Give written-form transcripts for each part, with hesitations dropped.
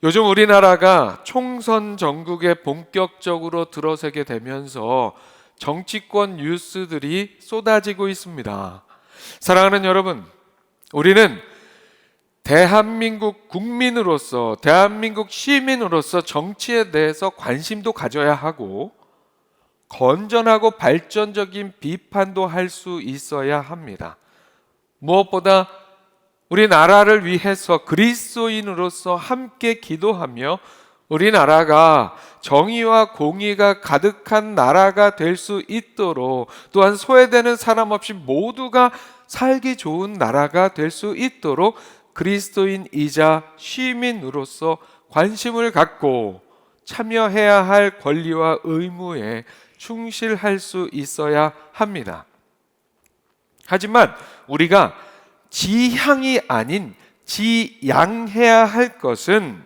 요즘 우리나라가 총선 전국에 본격적으로 들어서게 되면서 정치권 뉴스들이 쏟아지고 있습니다. 사랑하는 여러분, 우리는 대한민국 국민으로서, 대한민국 시민으로서 정치에 대해서 관심도 가져야 하고 건전하고 발전적인 비판도 할 수 있어야 합니다. 무엇보다 우리나라를 위해서 그리스도인으로서 함께 기도하며 우리나라가 정의와 공의가 가득한 나라가 될 수 있도록, 또한 소외되는 사람 없이 모두가 살기 좋은 나라가 될 수 있도록 그리스도인이자 시민으로서 관심을 갖고 참여해야 할 권리와 의무에 충실할 수 있어야 합니다. 하지만 우리가 지향이 아닌 지양해야 할 것은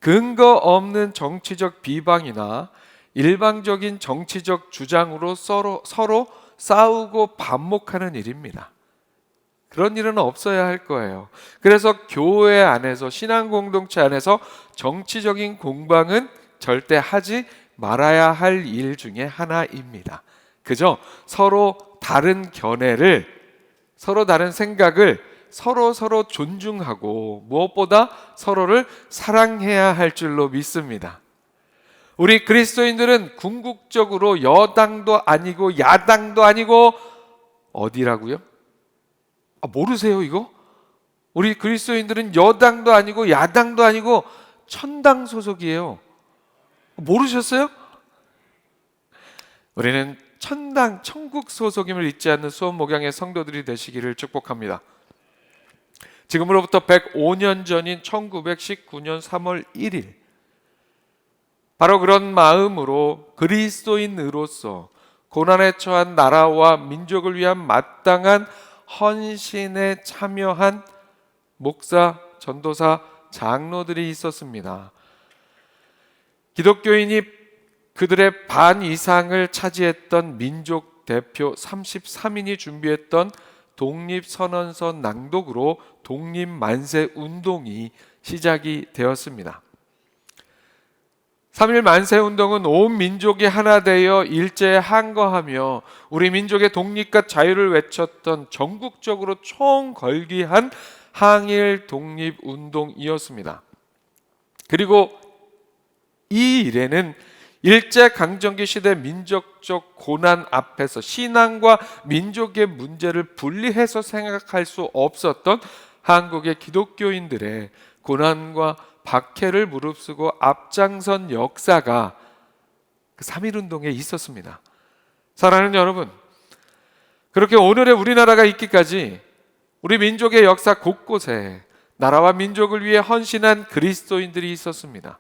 근거 없는 정치적 비방이나 일방적인 정치적 주장으로 서로 싸우고 반목하는 일입니다. 그런 일은 없어야 할 거예요. 그래서 교회 안에서, 신앙 공동체 안에서 정치적인 공방은 절대 하지 말아야 할 일 중에 하나입니다. 그저 서로 다른 견해를, 서로 다른 생각을 서로 존중하고 무엇보다 서로를 사랑해야 할 줄로 믿습니다. 우리 그리스도인들은 궁극적으로 여당도 아니고 야당도 아니고 어디라고요? 모르세요 이거? 우리 그리스도인들은 여당도 아니고 야당도 아니고 천당 소속이에요. 모르셨어요? 우리는 천당, 천국 소속임을 잊지 않는 수원 목양의 성도들이 되시기를 축복합니다. 지금으로부터 105년 전인 1919년 3월 1일, 바로 그런 마음으로 그리스도인으로서 고난에 처한 나라와 민족을 위한 마땅한 헌신에 참여한 목사, 전도사, 장로들이 있었습니다. 기독교인이 그들의 반 이상을 차지했던 민족 대표 33인이 준비했던 독립선언서 낭독으로 독립만세 운동이 시작이 되었습니다. 3.1 만세운동은 온 민족이 하나 되어 일제에 항거하며 우리 민족의 독립과 자유를 외쳤던 전국적으로 총걸기한 항일 독립운동이었습니다. 그리고 이 일에는 일제강점기 시대 민족적 고난 앞에서 신앙과 민족의 문제를 분리해서 생각할 수 없었던 한국의 기독교인들의 고난과 박해를 무릅쓰고 앞장선 역사가 그 3.1운동에 있었습니다. 사랑하는 여러분, 그렇게 오늘의 우리나라가 있기까지 우리 민족의 역사 곳곳에 나라와 민족을 위해 헌신한 그리스도인들이 있었습니다.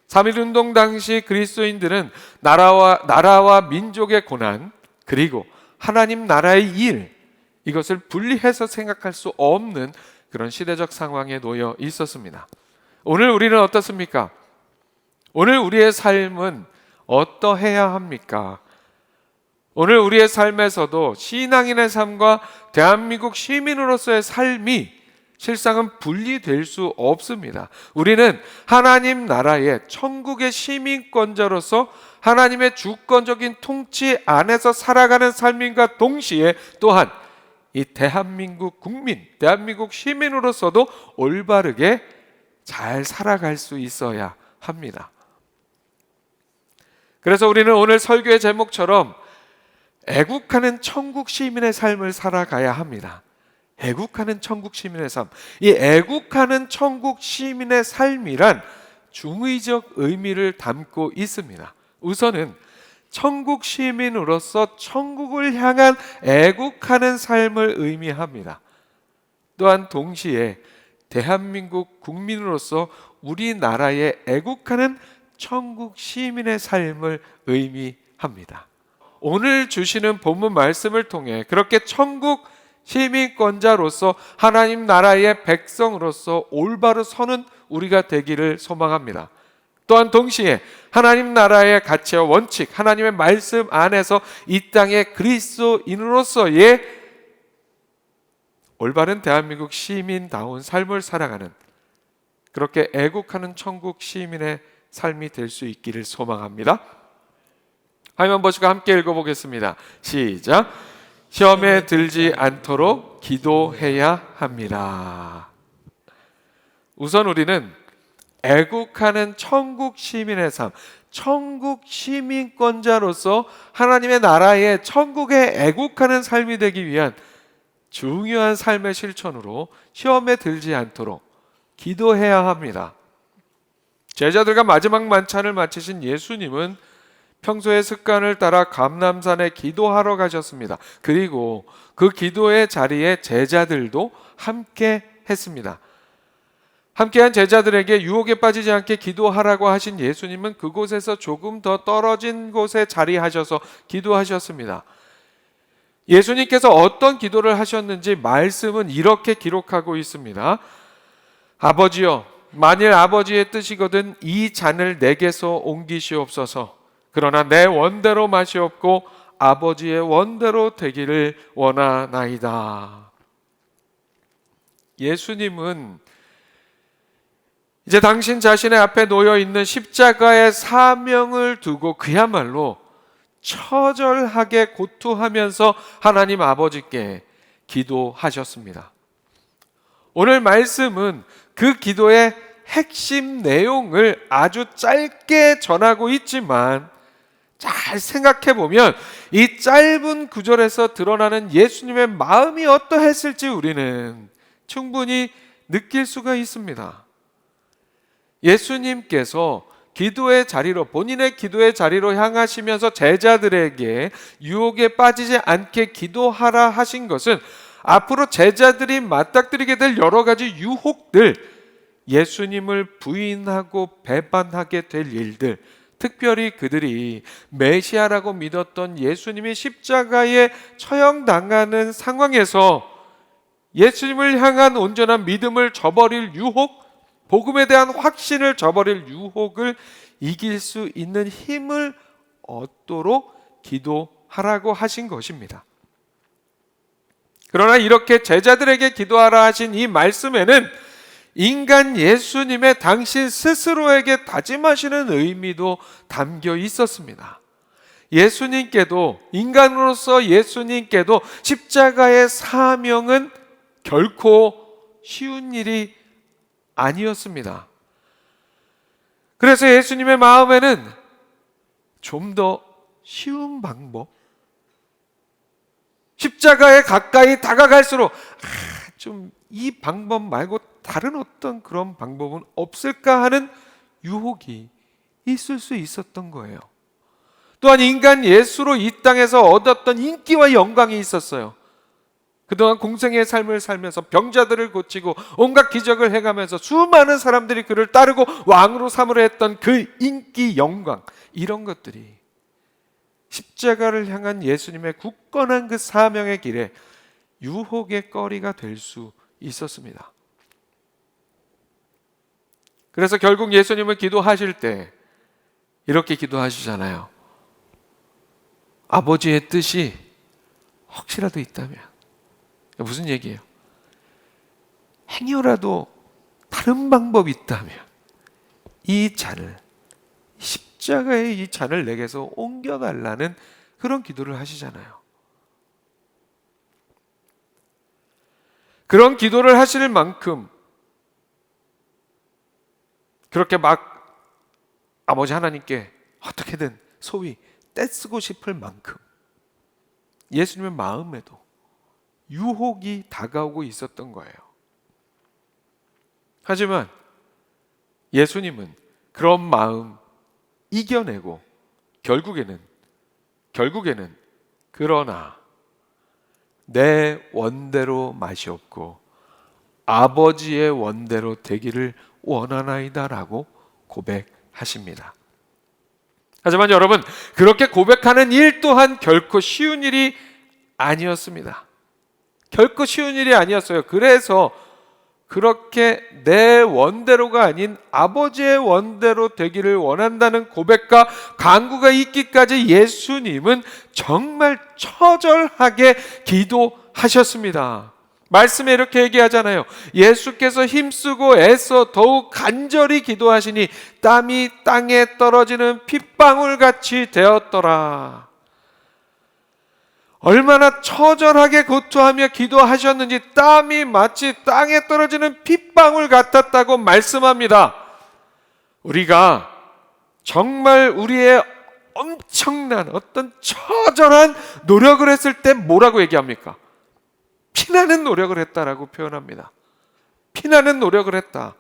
3.1운동 당시 그리스도인들은 나라와 민족의 고난, 그리고 하나님 나라의 일, 이것을 분리해서 생각할 수 없는 그런 시대적 상황에 놓여 있었습니다. 오늘 우리는 어떻습니까? 오늘 우리의 삶은 어떠해야 합니까? 오늘 우리의 삶에서도 신앙인의 삶과 대한민국 시민으로서의 삶이 실상은 분리될 수 없습니다. 우리는 하나님 나라의 천국의 시민권자로서 하나님의 주권적인 통치 안에서 살아가는 삶인과 동시에 또한 이 대한민국 국민, 대한민국 시민으로서도 올바르게 잘 살아갈 수 있어야 합니다. 그래서 우리는 오늘 설교의 제목처럼 애국하는 천국 시민의 삶을 살아가야 합니다. 애국하는 천국 시민의 삶. 이 애국하는 천국 시민의 삶이란 중의적 의미를 담고 있습니다. 우선은 천국 시민으로서 천국을 향한 애국하는 삶을 의미합니다. 또한 동시에 대한민국 국민으로서 우리나라에 애국하는 천국 시민의 삶을 의미합니다. 오늘 주시는 본문 말씀을 통해 그렇게 천국 시민권자로서 하나님 나라의 백성으로서 올바로 서는 우리가 되기를 소망합니다. 또한 동시에 하나님 나라의 가치와 원칙, 하나님의 말씀 안에서 이 땅의 그리스도인으로서의 올바른 대한민국 시민다운 삶을 살아가는 그렇게 애국하는 천국 시민의 삶이 될 수 있기를 소망합니다. 화면 보시고 함께 읽어보겠습니다. 시작. 시험에 들지 않도록 기도해야 합니다. 우선 우리는 애국하는 천국 시민의 삶, 천국 시민권자로서 하나님의 나라의 천국에 애국하는 삶이 되기 위한 중요한 삶의 실천으로 시험에 들지 않도록 기도해야 합니다. 제자들과 마지막 만찬을 마치신 예수님은 평소의 습관을 따라 감람산에 기도하러 가셨습니다. 그리고 그 기도의 자리에 제자들도 함께 했습니다. 함께한 제자들에게 유혹에 빠지지 않게 기도하라고 하신 예수님은 그곳에서 조금 더 떨어진 곳에 자리하셔서 기도하셨습니다. 예수님께서 어떤 기도를 하셨는지 말씀은 이렇게 기록하고 있습니다. 아버지여, 만일 아버지의 뜻이거든 이 잔을 내게서 옮기시옵소서. 그러나 내 원대로 마시옵고 아버지의 원대로 되기를 원하나이다. 예수님은 이제 당신 자신의 앞에 놓여 있는 십자가의 사명을 두고 그야말로 처절하게 고투하면서 하나님 아버지께 기도하셨습니다. 오늘 말씀은 그 기도의 핵심 내용을 아주 짧게 전하고 있지만 잘 생각해 보면 이 짧은 구절에서 드러나는 예수님의 마음이 어떠했을지 우리는 충분히 느낄 수가 있습니다. 예수님께서 기도의 자리로, 본인의 기도의 자리로 향하시면서 제자들에게 유혹에 빠지지 않게 기도하라 하신 것은 앞으로 제자들이 맞닥뜨리게 될 여러 가지 유혹들, 예수님을 부인하고 배반하게 될 일들, 특별히 그들이 메시아라고 믿었던 예수님이 십자가에 처형당하는 상황에서 예수님을 향한 온전한 믿음을 저버릴 유혹, 복음에 대한 확신을 저버릴 유혹을 이길 수 있는 힘을 얻도록 기도하라고 하신 것입니다. 그러나 이렇게 제자들에게 기도하라 하신 이 말씀에는 인간 예수님의 당신 스스로에게 다짐하시는 의미도 담겨 있었습니다. 예수님께도, 인간으로서 예수님께도 십자가의 사명은 결코 쉬운 일이 아니었습니다. 그래서 예수님의 마음에는 좀 더 쉬운 방법, 십자가에 가까이 다가갈수록 좀 이 방법 말고 다른 어떤 그런 방법은 없을까 하는 유혹이 있을 수 있었던 거예요. 또한 인간 예수로 이 땅에서 얻었던 인기와 영광이 있었어요. 그동안 공생의 삶을 살면서 병자들을 고치고 온갖 기적을 해가면서 수많은 사람들이 그를 따르고 왕으로 삼으려 했던 그 인기, 영광, 이런 것들이 십자가를 향한 예수님의 굳건한 그 사명의 길에 유혹의 거리가 될 수 있었습니다. 그래서 결국 예수님은 기도하실 때 이렇게 기도하시잖아요. 아버지의 뜻이 혹시라도 있다면, 무슨 얘기예요? 행여라도 다른 방법이 있다면 이 잔을, 십자가의 이 잔을 내게서 옮겨달라는 그런 기도를 하시잖아요. 그런 기도를 하실 만큼, 그렇게 막 아버지 하나님께 어떻게든 소위 떼쓰고 싶을 만큼 예수님의 마음에도 유혹이 다가오고 있었던 거예요. 하지만 예수님은 그런 마음 이겨내고 결국에는 그러나 내 원대로 마시옵고 아버지의 원대로 되기를 원하나이다 라고 고백하십니다. 하지만 여러분, 그렇게 고백하는 일 또한 결코 쉬운 일이 아니었습니다. 결코 쉬운 일이 아니었어요. 그래서 그렇게 내 원대로가 아닌 아버지의 원대로 되기를 원한다는 고백과 간구가 있기까지 예수님은 정말 처절하게 기도하셨습니다. 말씀에 이렇게 얘기하잖아요. 예수께서 힘쓰고 애써 더욱 간절히 기도하시니 땀이 땅에 떨어지는 핏방울같이 되었더라. 얼마나 처절하게 고통하며 기도하셨는지 땀이 마치 땅에 떨어지는 핏방울 같았다고 말씀합니다. 우리가 정말 우리의 엄청난 어떤 처절한 노력을 했을 때 뭐라고 얘기합니까? 피나는 노력을 했다라고 표현합니다. 피나는 노력을 했다.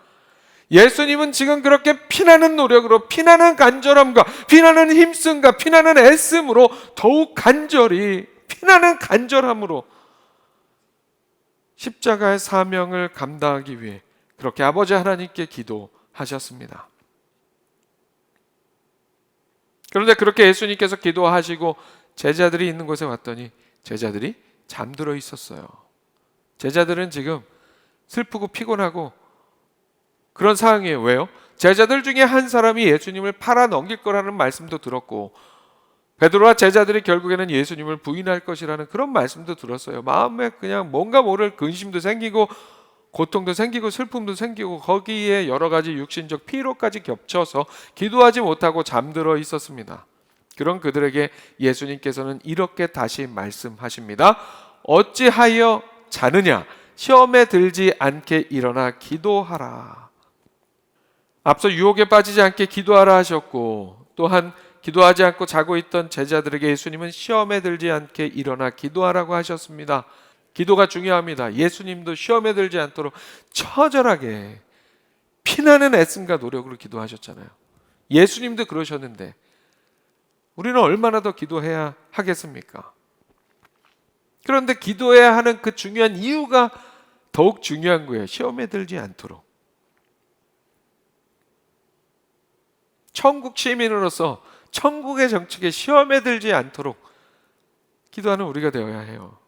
예수님은 지금 그렇게 피나는 노력으로, 피나는 간절함과 피나는 힘씀과 피나는 애씀으로 더욱 간절히, 피나는 간절함으로 십자가의 사명을 감당하기 위해 그렇게 아버지 하나님께 기도하셨습니다. 그런데 그렇게 예수님께서 기도하시고 제자들이 있는 곳에 왔더니 제자들이 잠들어 있었어요. 제자들은 지금 슬프고 피곤하고 그런 상황이에요. 왜요? 제자들 중에 한 사람이 예수님을 팔아 넘길 거라는 말씀도 들었고, 베드로와 제자들이 결국에는 예수님을 부인할 것이라는 그런 말씀도 들었어요. 마음에 그냥 뭔가 모를 근심도 생기고 고통도 생기고 슬픔도 생기고 거기에 여러 가지 육신적 피로까지 겹쳐서 기도하지 못하고 잠들어 있었습니다. 그런 그들에게 예수님께서는 이렇게 다시 말씀하십니다. 어찌하여 자느냐? 시험에 들지 않게 일어나 기도하라. 앞서 유혹에 빠지지 않게 기도하라 하셨고, 또한 기도하지 않고 자고 있던 제자들에게 예수님은 시험에 들지 않게 일어나 기도하라고 하셨습니다. 기도가 중요합니다. 예수님도 시험에 들지 않도록 처절하게 피나는 애씀과 노력으로 기도하셨잖아요. 예수님도 그러셨는데 우리는 얼마나 더 기도해야 하겠습니까? 그런데 기도해야 하는 그 중요한 이유가 더욱 중요한 거예요. 시험에 들지 않도록. 천국 시민으로서 천국의 정책에 시험에 들지 않도록 기도하는 우리가 되어야 해요.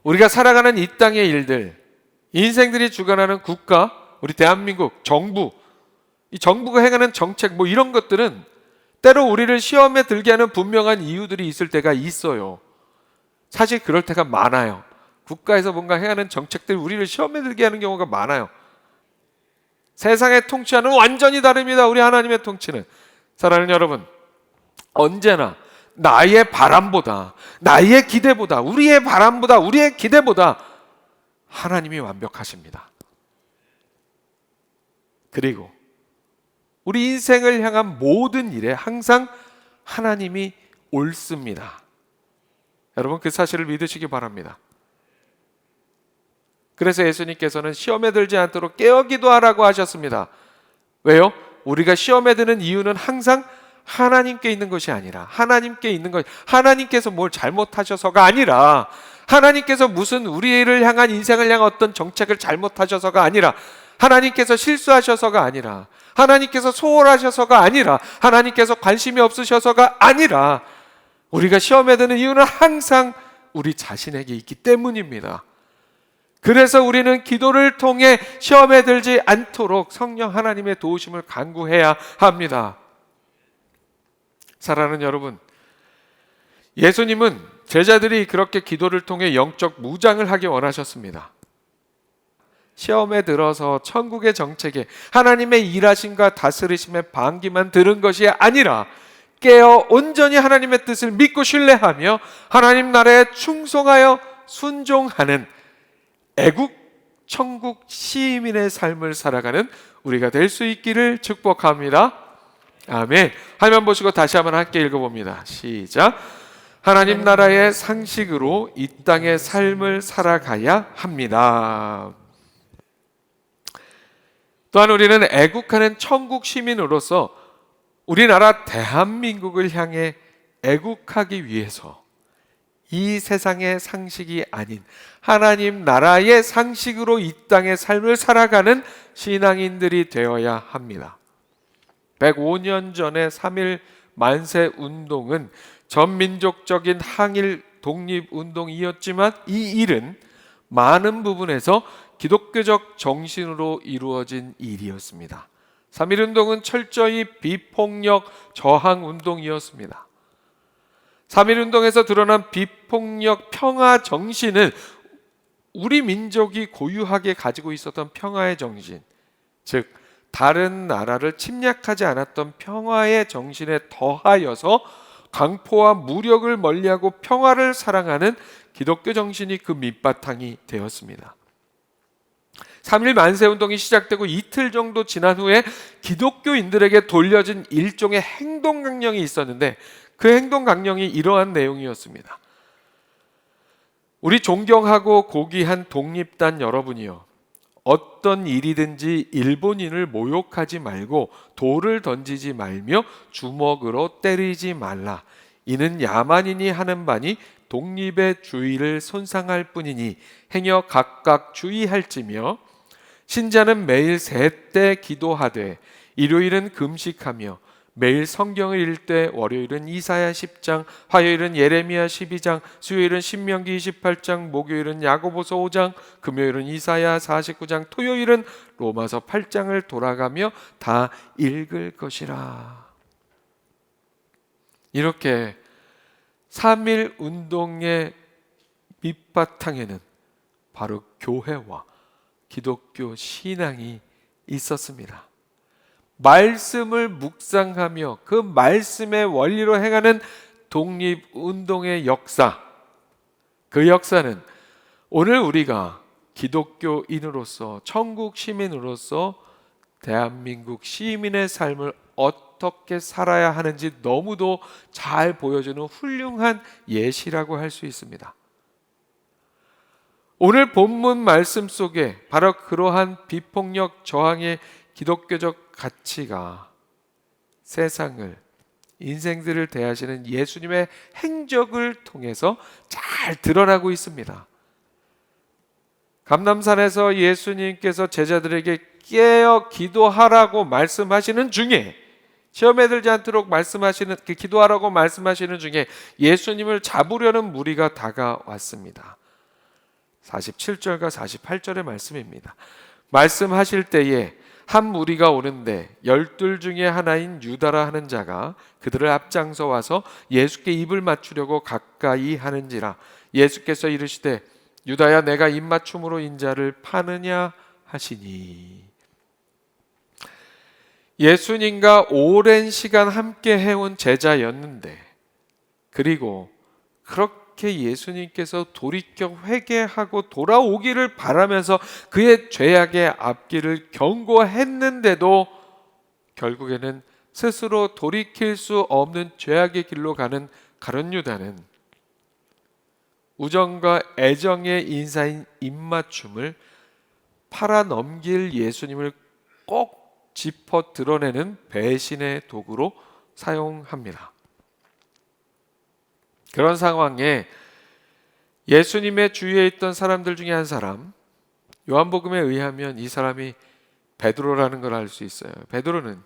우리가 살아가는 이 땅의 일들, 인생들이 주관하는 국가, 우리 대한민국, 정부, 이 정부가 행하는 정책 이런 것들은 때로 우리를 시험에 들게 하는 분명한 이유들이 있을 때가 있어요. 사실 그럴 때가 많아요. 국가에서 뭔가 행하는 정책들이 우리를 시험에 들게 하는 경우가 많아요. 세상의 통치와는 완전히 다릅니다. 우리 하나님의 통치는. 사랑하는 여러분, 언제나 나의 바람보다, 나의 기대보다, 우리의 바람보다, 우리의 기대보다 하나님이 완벽하십니다. 그리고 우리 인생을 향한 모든 일에 항상 하나님이 옳습니다. 여러분, 그 사실을 믿으시기 바랍니다. 그래서 예수님께서는 시험에 들지 않도록 깨어 기도하라고 하셨습니다. 왜요? 우리가 시험에 드는 이유는 항상 하나님께 있는 것이 아니라, 하나님께 있는 것, 하나님께서 뭘 잘못하셔서가 아니라, 하나님께서 무슨 우리를 향한, 인생을 향한 어떤 정책을 잘못하셔서가 아니라, 하나님께서 실수하셔서가 아니라, 하나님께서 소홀하셔서가 아니라, 하나님께서 관심이 없으셔서가 아니라, 우리가 시험에 드는 이유는 항상 우리 자신에게 있기 때문입니다. 그래서 우리는 기도를 통해 시험에 들지 않도록 성령 하나님의 도우심을 간구해야 합니다. 사랑하는 여러분, 예수님은 제자들이 그렇게 기도를 통해 영적 무장을 하기 원하셨습니다. 시험에 들어서 천국의 정책에 하나님의 일하심과 다스리심의 반기만 들은 것이 아니라 깨어 온전히 하나님의 뜻을 믿고 신뢰하며 하나님 나라에 충성하여 순종하는 애국 천국 시민의 삶을 살아가는 우리가 될 수 있기를 축복합니다. 아멘. 화면 보시고 다시 한번 함께 읽어봅니다. 시작. 하나님 나라의 상식으로 이 땅의 삶을 살아가야 합니다. 또한 우리는 애국하는 천국 시민으로서 우리나라 대한민국을 향해 애국하기 위해서 이 세상의 상식이 아닌 하나님 나라의 상식으로 이 땅의 삶을 살아가는 신앙인들이 되어야 합니다. 105년 전의 3.1 만세 운동은 전민족적인 항일 독립운동이었지만 이 일은 많은 부분에서 기독교적 정신으로 이루어진 일이었습니다. 3.1 운동은 철저히 비폭력 저항 운동이었습니다. 3.1운동에서 드러난 비폭력 평화 정신은 우리 민족이 고유하게 가지고 있었던 평화의 정신, 즉 다른 나라를 침략하지 않았던 평화의 정신에 더하여서 강포와 무력을 멀리하고 평화를 사랑하는 기독교 정신이 그 밑바탕이 되었습니다. 3.1 만세운동이 시작되고 이틀 정도 지난 후에 기독교인들에게 돌려진 일종의 행동강령이 있었는데, 그 행동강령이 이러한 내용이었습니다. 우리 존경하고 고귀한 독립단 여러분이요, 어떤 일이든지 일본인을 모욕하지 말고 돌을 던지지 말며 주먹으로 때리지 말라. 이는 야만인이 하는 바니 독립의 주의를 손상할 뿐이니 행여 각각 주의할지며, 신자는 매일 셋때 기도하되 일요일은 금식하며 매일 성경을 읽되 월요일은 이사야 10장, 화요일은 예레미야 12장, 수요일은 신명기 28장, 목요일은 야고보서 5장, 금요일은 이사야 49장, 토요일은 로마서 8장을 돌아가며 다 읽을 것이라. 이렇게 3.1 운동의 밑바탕에는 바로 교회와 기독교 신앙이 있었습니다. 말씀을 묵상하며 그 말씀의 원리로 행하는 독립운동의 역사, 그 역사는 오늘 우리가 기독교인으로서, 천국 시민으로서 대한민국 시민의 삶을 어떻게 살아야 하는지 너무도 잘 보여주는 훌륭한 예시라고 할 수 있습니다. 오늘 본문 말씀 속에 바로 그러한 비폭력 저항의 기독교적 가치가 세상을, 인생들을 대하시는 예수님의 행적을 통해서 잘 드러나고 있습니다. 감람산에서 예수님께서 제자들에게 깨어 기도하라고 말씀하시는 중에, 시험에 들지 않도록 기도하라고 말씀하시는 중에 예수님을 잡으려는 무리가 다가왔습니다. 47절과 48절의 말씀입니다. 말씀하실 때에 한 무리가 오는데 12 중에 하나인 유다라 하는 자가 그들을 앞장서 와서 예수께 입을 맞추려고 가까이 하는지라. 예수께서 이르시되 유다야, 내가 입맞춤으로 인자를 파느냐 하시니. 예수님과 오랜 시간 함께 해온 제자였는데, 그리고 그렇게 예수님께서 돌이켜 회개하고 돌아오기를 바라면서 그의 죄악의 앞길을 경고했는데도 결국에는 스스로 돌이킬 수 없는 죄악의 길로 가는 가룟 유다는 우정과 애정의 인사인 입맞춤을 팔아넘길 예수님을 꼭 짚어 드러내는 배신의 도구로 사용합니다. 그런 상황에 예수님의 주위에 있던 사람들 중에 한 사람, 요한복음에 의하면 이 사람이 베드로라는 걸 알 수 있어요. 베드로는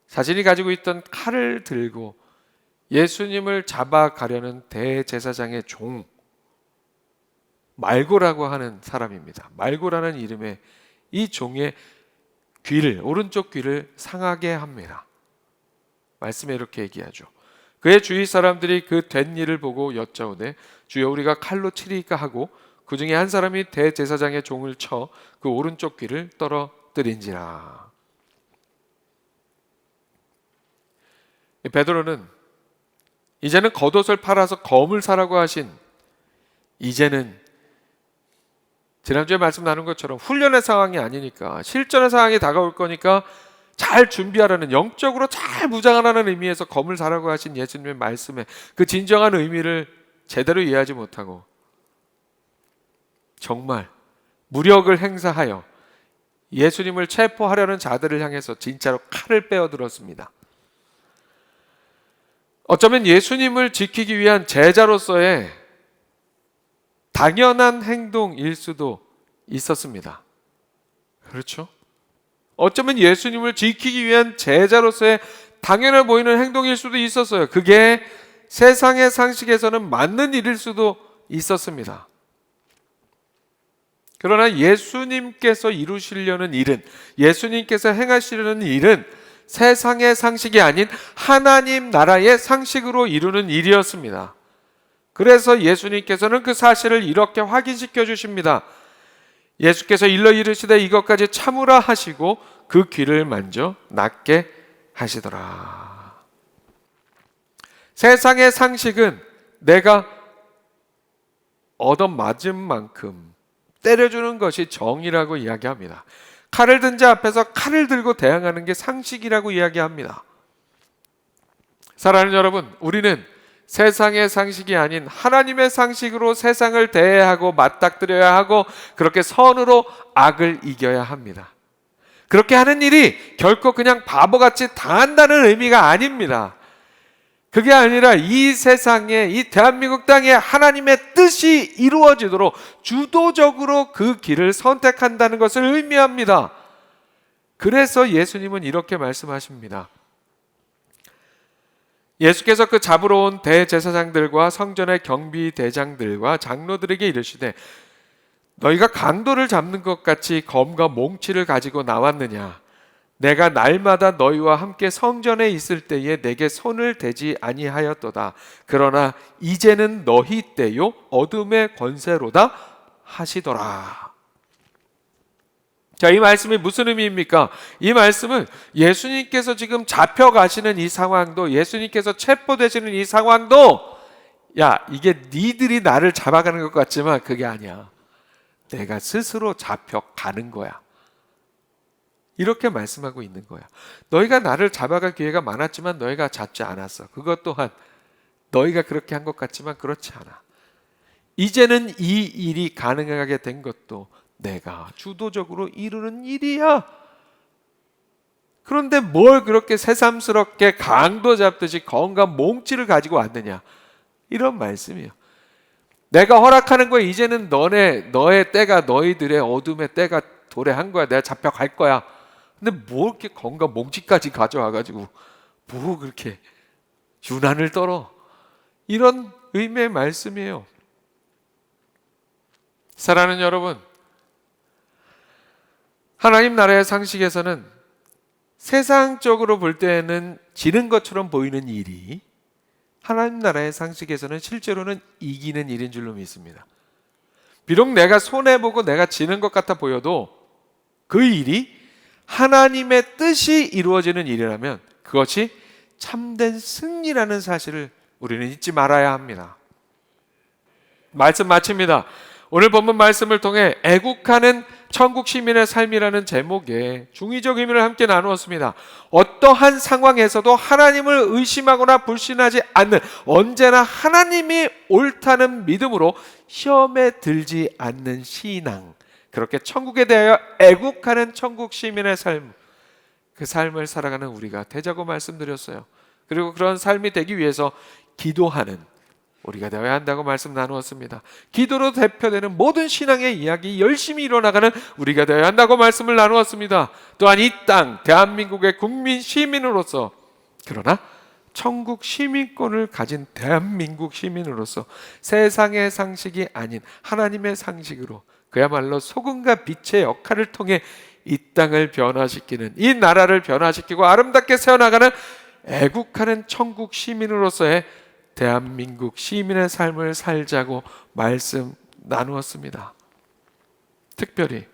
자신이 가지고 있던 칼을 들고 예수님을 잡아가려는 대제사장의 종 말고라고 하는 사람입니다. 말고라는 이름의 이 종의 귀를, 오른쪽 귀를 상하게 합니다. 말씀에 이렇게 얘기하죠. 그의 주위 사람들이 그 된 일을 보고 여짜오되 주여 우리가 칼로 치리까 하고 그 중에 한 사람이 대제사장의 종을 쳐 그 오른쪽 귀를 떨어뜨린지라. 베드로는 이제는 겉옷을 팔아서 검을 사라고 하신, 이제는 지난주에 말씀 나눈 것처럼 훈련의 상황이 아니니까, 실전의 상황이 다가올 거니까 잘 준비하라는, 영적으로 잘 무장하라는 의미에서 검을 사라고 하신 예수님의 말씀에 그 진정한 의미를 제대로 이해하지 못하고 정말 무력을 행사하여 예수님을 체포하려는 자들을 향해서 진짜로 칼을 빼어들었습니다. 어쩌면 예수님을 지키기 위한 제자로서의 당연한 행동일 수도 있었습니다. 그렇죠? 어쩌면 예수님을 지키기 위한 제자로서의 당연해 보이는 행동일 수도 있었어요. 그게 세상의 상식에서는 맞는 일일 수도 있었습니다. 그러나 예수님께서 이루시려는 일은, 예수님께서 행하시려는 일은 세상의 상식이 아닌 하나님 나라의 상식으로 이루는 일이었습니다. 그래서 예수님께서는 그 사실을 이렇게 확인시켜 주십니다. 예수께서 일러 이르시되 이것까지 참으라 하시고 그 귀를 만져 낫게 하시더라. 세상의 상식은 내가 얻어맞은 만큼 때려주는 것이 정의라고 이야기합니다. 칼을 든 자 앞에서 칼을 들고 대항하는 게 상식이라고 이야기합니다. 사랑하는 여러분, 우리는 세상의 상식이 아닌 하나님의 상식으로 세상을 대해하고 맞닥뜨려야 하고 그렇게 선으로 악을 이겨야 합니다. 그렇게 하는 일이 결코 그냥 바보같이 당한다는 의미가 아닙니다. 그게 아니라 이 세상에, 이 대한민국 땅에 하나님의 뜻이 이루어지도록 주도적으로 그 길을 선택한다는 것을 의미합니다. 그래서 예수님은 이렇게 말씀하십니다. 예수께서 그 잡으러 온 대제사장들과 성전의 경비대장들과 장로들에게 이르시되 너희가 강도를 잡는 것 같이 검과 몽치를 가지고 나왔느냐? 내가 날마다 너희와 함께 성전에 있을 때에 내게 손을 대지 아니하였도다. 그러나 이제는 너희 때요 어둠의 권세로다 하시더라. 자, 이 말씀이 무슨 의미입니까? 이 말씀은 예수님께서 지금 잡혀가시는 이 상황도, 예수님께서 체포되시는 이 상황도, 야, 이게 니들이 나를 잡아가는 것 같지만 그게 아니야. 내가 스스로 잡혀가는 거야. 이렇게 말씀하고 있는 거야. 너희가 나를 잡아갈 기회가 많았지만 너희가 잡지 않았어. 그것 또한 너희가 그렇게 한 것 같지만 그렇지 않아. 이제는 이 일이 가능하게 된 것도 내가 주도적으로 이루는 일이야. 그런데 뭘 그렇게 새삼스럽게 강도 잡듯이 검과 몽치를 가지고 왔느냐, 이런 말씀이에요. 내가 허락하는 거야. 이제는 너의 때가, 너희들의 어둠의 때가 도래한 거야. 내가 잡혀갈 거야. 근데 뭐 이렇게 검과 몽치까지 가져와가지고 뭐 그렇게 유난을 떨어, 이런 의미의 말씀이에요. 사랑하는 여러분, 하나님 나라의 상식에서는 세상적으로 볼 때는 지는 것처럼 보이는 일이 하나님 나라의 상식에서는 실제로는 이기는 일인 줄로 믿습니다. 비록 내가 손해보고 내가 지는 것 같아 보여도 그 일이 하나님의 뜻이 이루어지는 일이라면 그것이 참된 승리라는 사실을 우리는 잊지 말아야 합니다. 말씀 마칩니다. 오늘 본문 말씀을 통해 애국하는 천국 시민의 삶이라는 제목의 중의적 의미를 함께 나누었습니다. 어떠한 상황에서도 하나님을 의심하거나 불신하지 않는, 언제나 하나님이 옳다는 믿음으로 시험에 들지 않는 신앙, 그렇게 천국에 대하여 애국하는 천국 시민의 삶, 그 삶을 살아가는 우리가 되자고 말씀드렸어요. 그리고 그런 삶이 되기 위해서 기도하는 우리가 되어야 한다고 말씀 나누었습니다. 기도로 대표되는 모든 신앙의 이야기 열심히 이뤄나가는 우리가 되어야 한다고 말씀을 나누었습니다. 또한 이 땅 대한민국의 국민 시민으로서, 그러나 천국 시민권을 가진 대한민국 시민으로서 세상의 상식이 아닌 하나님의 상식으로 그야말로 소금과 빛의 역할을 통해 이 땅을 변화시키는, 이 나라를 변화시키고 아름답게 세워나가는 애국하는 천국 시민으로서의 대한민국 시민의 삶을 살자고 말씀 나누었습니다. 특별히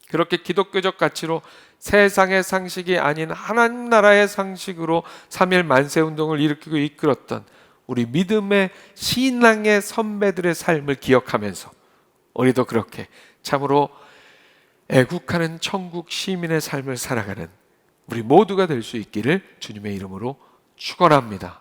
그렇게 기독교적 가치로 세상의 상식이 아닌 하나님 나라의 상식으로 3.1 만세운동을 일으키고 이끌었던 우리 믿음의 신앙의 선배들의 삶을 기억하면서 우리도 그렇게 참으로 애국하는 천국 시민의 삶을 살아가는 우리 모두가 될 수 있기를 주님의 이름으로 축원합니다.